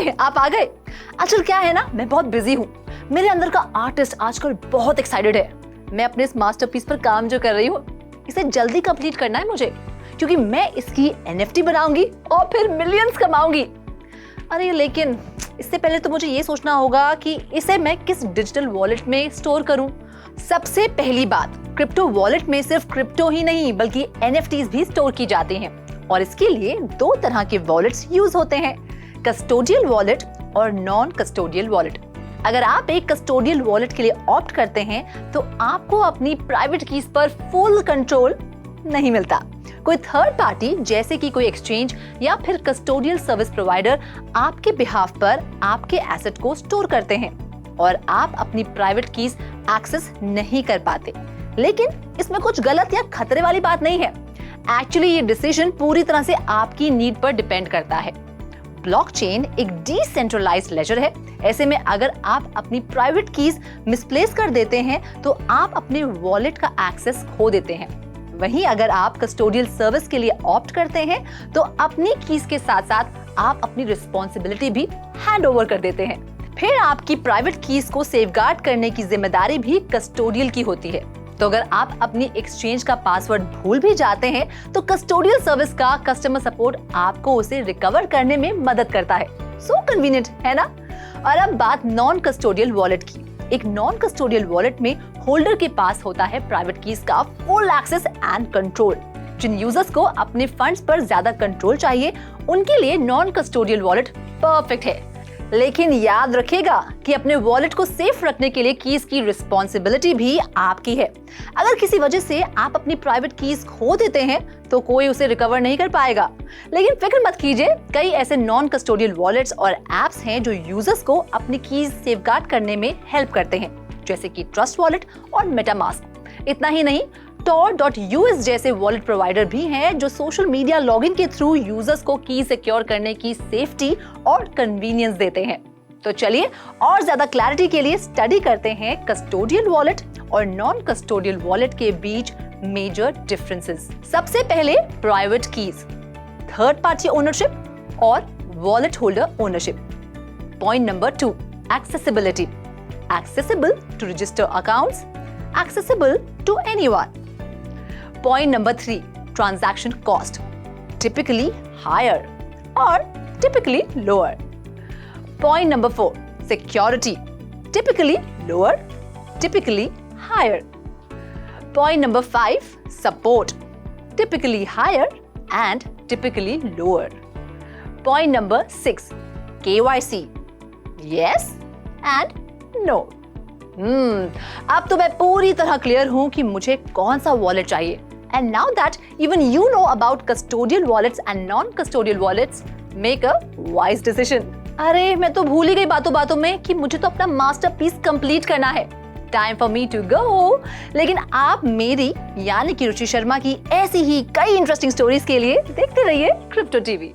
हाय, आप आ गए। आजकल क्या है ना, मैं बहुत बिजी हूँ। मेरे अंदर का आर्टिस्ट आजकल बहुत एक्साइटेड है। मैं अपने इस मास्टरपीस पर काम जो कर रही हूँ, इसे जल्दी कंप्लीट करना है मुझे, क्योंकि मैं इसकी NFT बनाऊंगी और फिर मिलियंस कमाऊंगी। अरे लेकिन इससे पहले तो मुझे ये सोचना होगा कि इसे मैं किस डिजिटल वॉलेट में स्टोर करूं। सबसे पहली बात, क्रिप्टो वॉलेट में सिर्फ क्रिप्टो ही नहीं बल्कि NFTs भी स्टोर की जाती हैं और इसके लिए दो तरह के वॉलेट्स यूज होते हैं, कस्टोडियल वॉलेट और नॉन कस्टोडियल वॉलेट। अगर आप एक कस्टोडियल वॉलेट के लिए ऑप्ट करते हैं तो आपको अपनी प्राइवेट कीज पर फुल कंट्रोल नहीं मिलता। कोई थर्ड पार्टी जैसे कि कोई एक्सचेंज या फिर कस्टोडियल सर्विस प्रोवाइडर आपके बिहाफ पर आपके एसेट को स्टोर करते हैं और आप अपनी प्राइवेट कीज एक्सेस नहीं कर पाते। लेकिन इसमें कुछ गलत या खतरे वाली बात नहीं है। एक्चुअली ये डिसीजन पूरी तरह से आपकी नीड पर डिपेंड करता है। ब्लॉकचेन एक डिसेंट्रलाइज्ड लेजर है। ऐसे में अगर आप अपनी प्राइवेट कीज मिसप्लेस कर देते हैं तो आप अपने वॉलेट का एक्सेस खो देते हैं। वहीं अगर आप कस्टोडियल सर्विस के लिए ऑप्ट करते हैं तो अपनी कीज के साथ साथ आप अपनी रिस्पॉन्सिबिलिटी भी हैंड ओवर कर देते हैं। फिर आपकी प्राइवेट कीज को सेफगार्ड करने की जिम्मेदारी भी कस्टोडियल की होती है। तो अगर आप अपनी एक्सचेंज का पासवर्ड भूल भी जाते हैं तो कस्टोडियल सर्विस का कस्टमर सपोर्ट आपको उसे रिकवर करने में मदद करता है। सो कन्वीनियंट है ना। और अब बात नॉन कस्टोडियल वॉलेट की। एक नॉन कस्टोडियल वॉलेट में होल्डर के पास होता है प्राइवेट कीज का फुल एक्सेस एंड कंट्रोल। जिन यूजर्स को अपने फंड्स पर ज्यादा कंट्रोल चाहिए उनके लिए नॉन कस्टोडियल वॉलेट परफेक्ट है। लेकिन याद रखिएगा कि अपने वॉलेट को सेफ रखने के लिए कीज की रिस्पॉन्सिबिलिटी भी आपकी है। अगर किसी वजह से आप अपनी प्राइवेट कीज खो देते हैं तो कोई उसे रिकवर नहीं कर पाएगा। लेकिन फिक्र मत कीजिए, कई ऐसे नॉन कस्टोडियल वॉलेट्स और एप्स हैं जो यूजर्स को अपनी कीज सेफगार्ड करने में हेल्प करते हैं, जैसे कि ट्रस्ट वॉलेट और मेटामास्क। इतना ही नहीं, Tor.us जैसे वॉलेट प्रोवाइडर भी हैं जो सोशल मीडिया लॉगिन के थ्रू यूजर्स को की सिक्योर करने की सेफ्टी और कन्वीनियंस देते हैं। तो चलिए और ज्यादा क्लैरिटी के लिए स्टडी करते हैं कस्टोडियल वॉलेट और नॉन कस्टोडियल वॉलेट के बीच मेजर डिफरेंसेस। सबसे पहले private keys, third party ownership और wallet holder ownership. Point number 2, accessibility, accessible to register accounts, accessible to anyone. Point number 3, transaction cost, typically higher or typically lower. Point number 4, security, typically lower, typically higher. Point number 5, support, typically higher and typically lower. Point number 6, KYC, yes and no. अब तो मैं पूरी तरह clear हूं कि मुझे कौन सा वॉलेट चाहिए। And now that even you know about custodial wallets and non custodial wallets, make a wise decision. अरे मैं तो भूल ही गई बातों बातों में कि मुझे तो अपना मास्टरपीस कंप्लीट करना है। Time for me to go. लेकिन आप मेरी यानी कि रुचि शर्मा की ऐसी ही कई इंटरेस्टिंग स्टोरीज के लिए देखते रहिए क्रिप्टो टीवी।